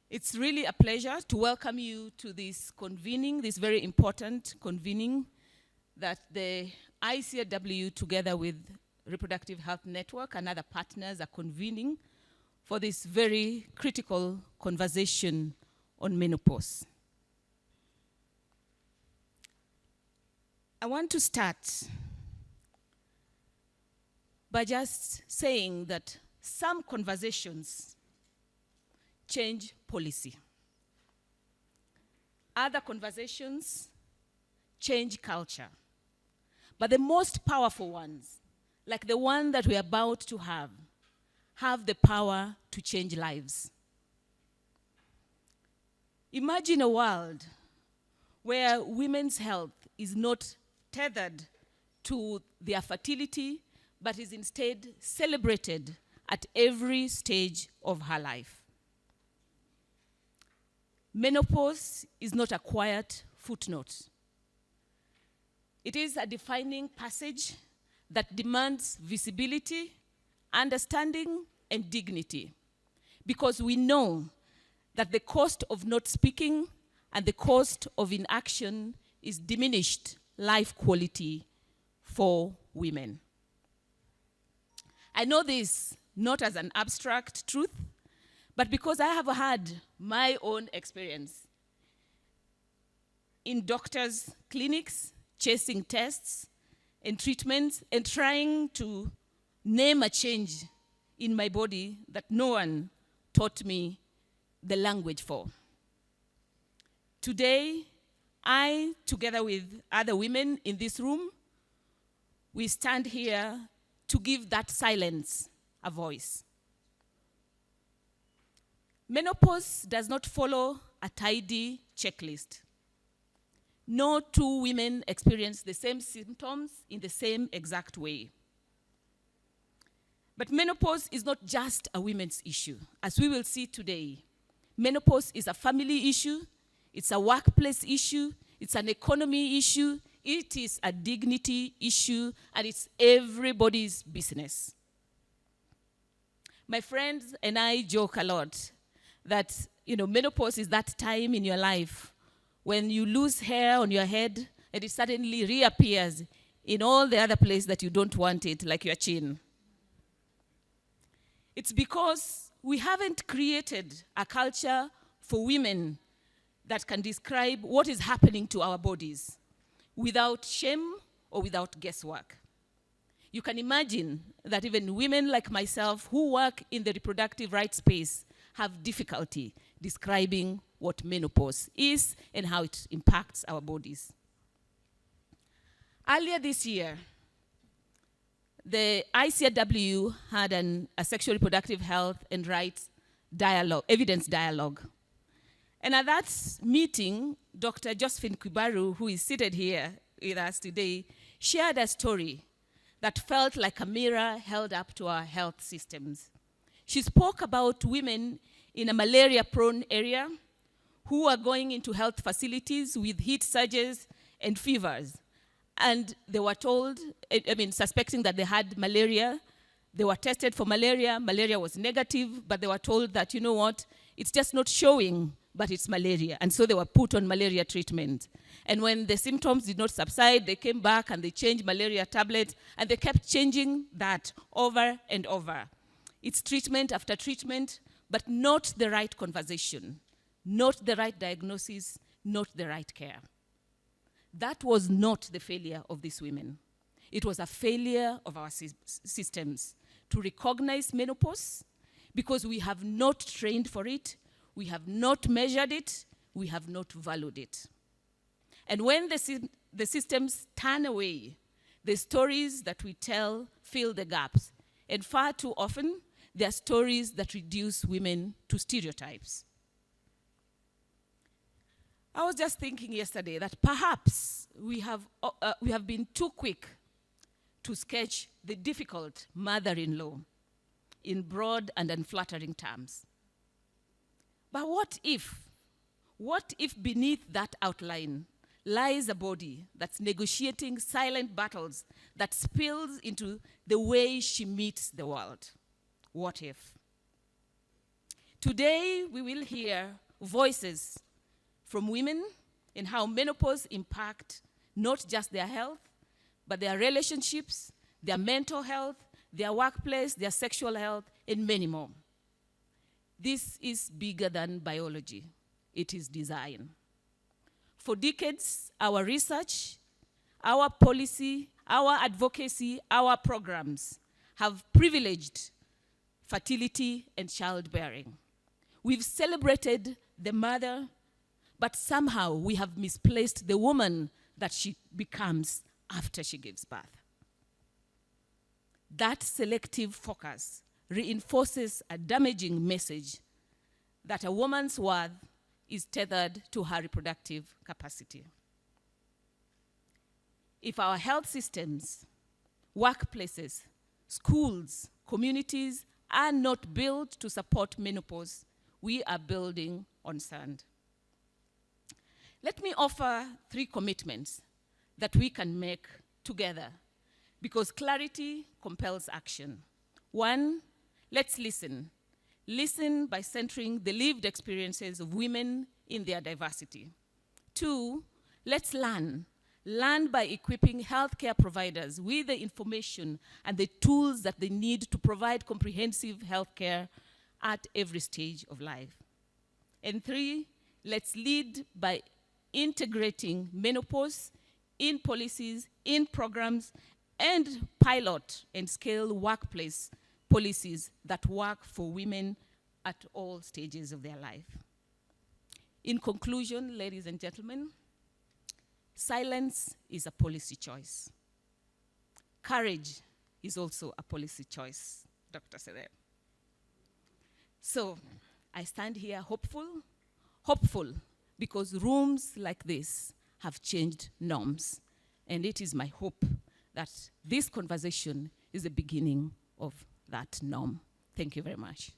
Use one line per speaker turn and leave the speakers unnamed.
It's really a pleasure to welcome you to this convening, this very important convening that the ICW, together with Reproductive Health Network and other partners, are convening for this very critical conversation on menopause. I want to start by just saying that some conversations change policy. Other conversations change culture. But the most powerful ones, like the one that we're about to have the power to change lives. Imagine a world where women's health is not tethered to their fertility, but is instead celebrated at every stage of her life. Menopause is not a quiet footnote. It is a defining passage that demands visibility, understanding, and dignity, because we know that the cost of not speaking and the cost of inaction is diminished life quality for women. I know this not as an abstract truth, but because I have had my own experience in doctors' clinics, chasing tests and treatments, and trying to name a change in my body that no one taught me the language for. Today, I, together with other women in this room, we stand here to give that silence a voice. Menopause does not follow a tidy checklist. No two women experience the same symptoms in the same exact way. But menopause is not just a women's issue. As we will see today, menopause is a family issue, it's a workplace issue, it's an economy issue, it is a dignity issue, and it's everybody's business. My friends and I joke a lot that, menopause is that time in your life when you lose hair on your head and it suddenly reappears in all the other places that you don't want it, like your chin. It's because we haven't created a culture for women that can describe what is happening to our bodies without shame or without guesswork. You can imagine that even women like myself who work in the reproductive rights space have difficulty describing what menopause is and how it impacts our bodies. Earlier this year, the ICW had a sexual reproductive health and rights dialogue, evidence dialogue. And at that meeting, Dr. Josephine Kibaru, who is seated here with us today, shared a story that felt like a mirror held up to our health systems. She spoke about women in a malaria-prone area who are going into health facilities with heat surges and fevers. And they were told, suspecting that they had malaria. They were tested for malaria. Malaria was negative, but they were told that, you know what, it's just not showing, but it's malaria. And so they were put on malaria treatment. And when the symptoms did not subside, they came back and they changed malaria tablets, and they kept changing that over and over. It's treatment after treatment, but not the right conversation, not the right diagnosis, not the right care. That was not the failure of these women. It was a failure of our systems to recognize menopause because we have not trained for it, we have not measured it, we have not valued it. And when the systems turn away, the stories that we tell fill the gaps. And far too often, they are stories that reduce women to stereotypes. I was just thinking yesterday that perhaps we have been too quick to sketch the difficult mother-in-law in broad and unflattering terms. But what if beneath that outline lies a body that's negotiating silent battles that spills into the way she meets the world? What if? Today, we will hear voices from women in how menopause impacts not just their health, but their relationships, their mental health, their workplace, their sexual health, and many more. This is bigger than biology. It is design. For decades, our research, our policy, our advocacy, our programs have privileged fertility and childbearing. We've celebrated the mother, but somehow we have misplaced the woman that she becomes after she gives birth. That selective focus reinforces a damaging message that a woman's worth is tethered to her reproductive capacity. If our health systems, workplaces, schools, communities are not built to support menopause, we are building on sand. Let me offer 3 commitments that we can make together, because clarity compels action. 1, let's listen. Listen by centering the lived experiences of women in their diversity. 2, let's learn. Learn by equipping healthcare providers with the information and the tools that they need to provide comprehensive healthcare at every stage of life. And 3, let's lead by integrating menopause in policies, in programs, and pilot and scale workplace policies that work for women at all stages of their life. In conclusion, ladies and gentlemen, silence is a policy choice. Courage is also a policy choice, Dr. Sereb. So I stand here hopeful because rooms like this have changed norms. And it is my hope that this conversation is the beginning of that norm. Thank you very much.